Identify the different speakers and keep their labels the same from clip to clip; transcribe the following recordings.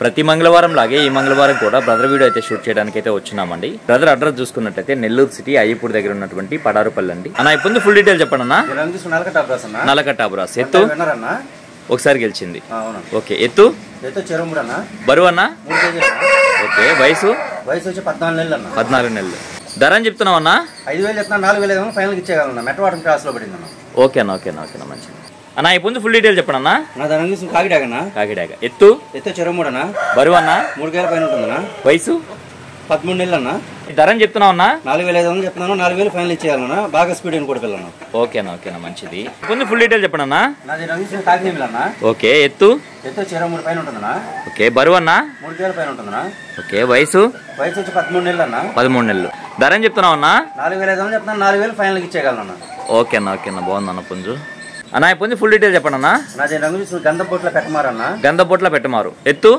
Speaker 1: ప్రతి మంగళవారం లాగే ఈ మంగళవారం కూడా బ్రదర్ వీడియో అయితే షూట్ చేయడానికి అయితే వచ్చినామండి. బ్రదర్ అడ్రస్ చూసుకున్నట్టయితే నెల్లూరు సిటీ అయ్యపూర్ దగ్గర ఉన్నటువంటి పడారుపల్లి అండి. అన్న ఇప్పుడు ఫుల్ డీటెయిల్ చెప్పండి అన్న. నలకట్ట బ్రాస్ ఎత్తు ఒకసారి గెలిచింది. ఓకే ఎత్తు బరువు అన్న. ఓకే వయసు
Speaker 2: వచ్చి 14
Speaker 1: నెలలు. ధర అని చెప్తున్నావు అన్న?
Speaker 2: 5,000 చెప్తున్నా, 4,000 ఫైనల్ ఇచ్చేయగలన్నా. మెట్రవాటర్ క్రాస్ లో పడింది.
Speaker 1: ఓకేనా మంచిది అన్న. ఇప్పుడు ఫుల్ డీటెయిల్ చెప్పండి అన్న.
Speaker 2: నా ధర
Speaker 1: కాకిడాగ ఎత్తు
Speaker 2: చెరువు అన్న.
Speaker 1: బరువు అన్న
Speaker 2: 3,000 పైన ఉంటుందన్నా.
Speaker 1: వయసు
Speaker 2: 13 నెలలు అన్న.
Speaker 1: ధర అని చెప్తున్నావు అన్న?
Speaker 2: 4,500 చెప్తున్నాను, 4,000 ఫైనల్ ఇచ్చేయాలన్నా. బాగా స్పీడ్ అని కూడా పిల్లలు.
Speaker 1: ఓకేనా మంచిది. ఇప్పుడు ఫుల్ డీటెయిల్ చెప్పండి అన్న.
Speaker 2: నాది రంగీస్ కాకినేమిల్ అన్న.
Speaker 1: ఓకే ఎత్తు
Speaker 2: చెరువు 3 పైన ఉంటుందన్నా.
Speaker 1: ఓకే బరువు అన్న
Speaker 2: 3,000 పైన ఉంటుందన్నా.
Speaker 1: ఓకే వయసు
Speaker 2: వచ్చి 13 నెలలు అన్న.
Speaker 1: 13 నెలలు. ధర అని చెప్తున్నావు అన్న?
Speaker 2: 4,500 చెప్తున్నాను, 4,000 ఫైనల్ ఇచ్చేయగలన్నా.
Speaker 1: ఓకేనా బాగుందన్న పుంజు అన్న. ఇప్పుడు ఫుల్ డీటెయిల్ చెప్పండి అన్న.
Speaker 2: నాది రంగీస్ గంధపోట్ల పెట్టమారన్న.
Speaker 1: గంధపోట్ల పెట్టమారు ఎత్తు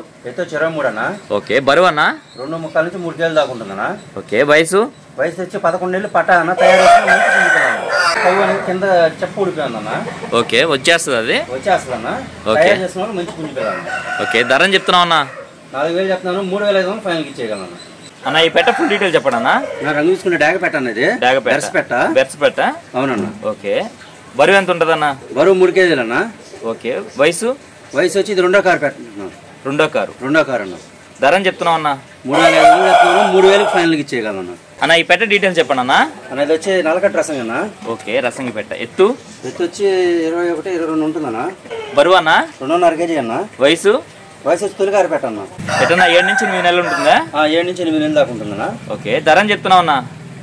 Speaker 2: చెరువు 3 అన్న.
Speaker 1: ఓకే బరువు అన్న
Speaker 2: 2.25 నుంచి 3 కేజీలు దాకా ఉంటుందన్నా.
Speaker 1: ఓకే వయసు
Speaker 2: వచ్చి 11 నెలలు పట్టా అన్న. తయారు కింద చెప్పు ఊడిపోయిందన్న.
Speaker 1: ఓకే వచ్చేస్తుంది అది
Speaker 2: వచ్చేస్తుందన్న. తయారు చేసిన వాళ్ళు మంచి పుంజు పిల్లలు.
Speaker 1: ఓకే ధర అని చెప్తున్నావు అన్న?
Speaker 2: 4,000 చెప్తున్నాను, 3,500 ఫైనల్ ఇచ్చేయగలను
Speaker 1: అన్న. ఈ పెట్ట ఫుల్ డీటెయిల్ చెప్పండి అన్న.
Speaker 2: నాకు రంగు తీసుకునే డాగ పెట్ట అన్నది.
Speaker 1: బెర్స్ పెట్ట
Speaker 2: అవునన్న.
Speaker 1: ఓకే బరువు ఎంత ఉంటుంది అన్న?
Speaker 2: బరువు 3 కేజీలు అన్న.
Speaker 1: ఓకే వయసు
Speaker 2: వచ్చి ఇది 2వ కారు పెట్ట. రెండో కారు అన్న.
Speaker 1: ధర అని చెప్తున్నావు అన్న?
Speaker 2: 3,500 చెప్తున్నాను, 3,000 ఫైనల్ ఇచ్చేయగలను
Speaker 1: అన్న. ఈ పెట్ట డీటెయిల్స్ చెప్పండి అన్న.
Speaker 2: అనేది వచ్చి నలకట్ట రసం అన్న.
Speaker 1: ఓకే రసంగి పెట్ట ఎత్తు
Speaker 2: వచ్చి 21, 22 ఉంటుందన్న.
Speaker 1: బరువు అన్న
Speaker 2: 2.5 కేజీ అన్న.
Speaker 1: వయసు
Speaker 2: వచ్చి తొలికారు పెట్టన్న.
Speaker 1: ఎట్టన్నా 7 నుంచి 8 నెలలు ఉంటుందా?
Speaker 2: 7 నుంచి 8 నెలలు దాకా ఉంటుందన్న.
Speaker 1: ఓకే ధర అని చెప్తున్నావు అన్న?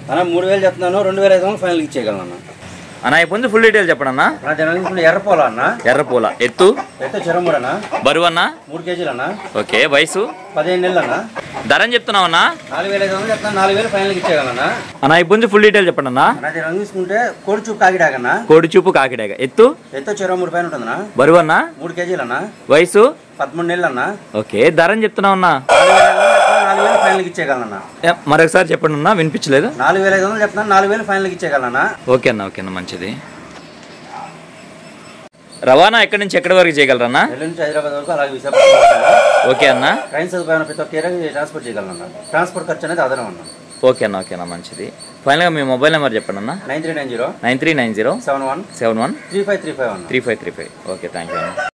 Speaker 2: 3,000 చెప్తున్నాను, 2,500 ఫైనల్ ఇచ్చేయగలను
Speaker 1: అన్న. ఇప్పుడు ఫుల్ డీటెయిల్ చెప్పండి అన్న.
Speaker 2: ఎర్రపూల అన్న.
Speaker 1: ఎర్రపూల ఎత్తు
Speaker 2: చెరువు 3 అన్న.
Speaker 1: బరువు అన్న
Speaker 2: 3 కేజీలు అన్న.
Speaker 1: ఓకే వయసు
Speaker 2: 15 నెలలు అన్న.
Speaker 1: ధర అని చెప్తున్నావు అన్న?
Speaker 2: 4,500 చెప్తాను, 4,000 ఫైనల్ ఇచ్చేయగలన్నా
Speaker 1: అన్న. ఇప్పుడు ఫుల్ డీటెయిల్ చెప్పండి అన్న.
Speaker 2: రంగు తీసుకుంటే కోడి చూపు కాకిడాగన్నా.
Speaker 1: కోడి చూపు కాకిడాగ ఎత్తు
Speaker 2: చెరువు 3 పైన ఉంటుందన్నా.
Speaker 1: బరువు అన్న
Speaker 2: 3 కేజీలు అన్న.
Speaker 1: వయసు
Speaker 2: 13 నెలలు అన్న.
Speaker 1: ఓకే ధర అని చెప్తున్నావు అన్న?
Speaker 2: 4,000 ఫైనల్ ఇచ్చేయగలన్నా.
Speaker 1: మరొకసారి చెప్పండి అన్న, వినిపించలేదు.
Speaker 2: 4,500 చెప్తాను, 4,000 ఫైనల్ ఇచ్చేయగలన్నా.
Speaker 1: ఓకేనా మంచిది. రవాణా ఎక్కడి నుంచి ఎక్కడి వరకు చేయగలరన్నా?
Speaker 2: నెల్లూరు నుంచి హైదరాబాద్ వరకు, అలాగే విశాఖపట్నం.
Speaker 1: ఓకే అన్న.
Speaker 2: ట్రైన్ సదుపాయం ప్రతి ఒక్క ఏరియాకి ట్రాన్స్పోర్ట్ చేయగలన్నా. ట్రాన్స్పోర్ట్ ఖర్చు అనేది అదనం అన్న.
Speaker 1: ఓకేనా మంచిది. ఫైనల్గా మీ మొబైల్ నెంబర్ చెప్పండి అన్న.
Speaker 2: 9390
Speaker 1: 9390
Speaker 2: 71
Speaker 1: 71
Speaker 2: 3535
Speaker 1: 3535. ఓకే థ్యాంక్ యూ అన్న.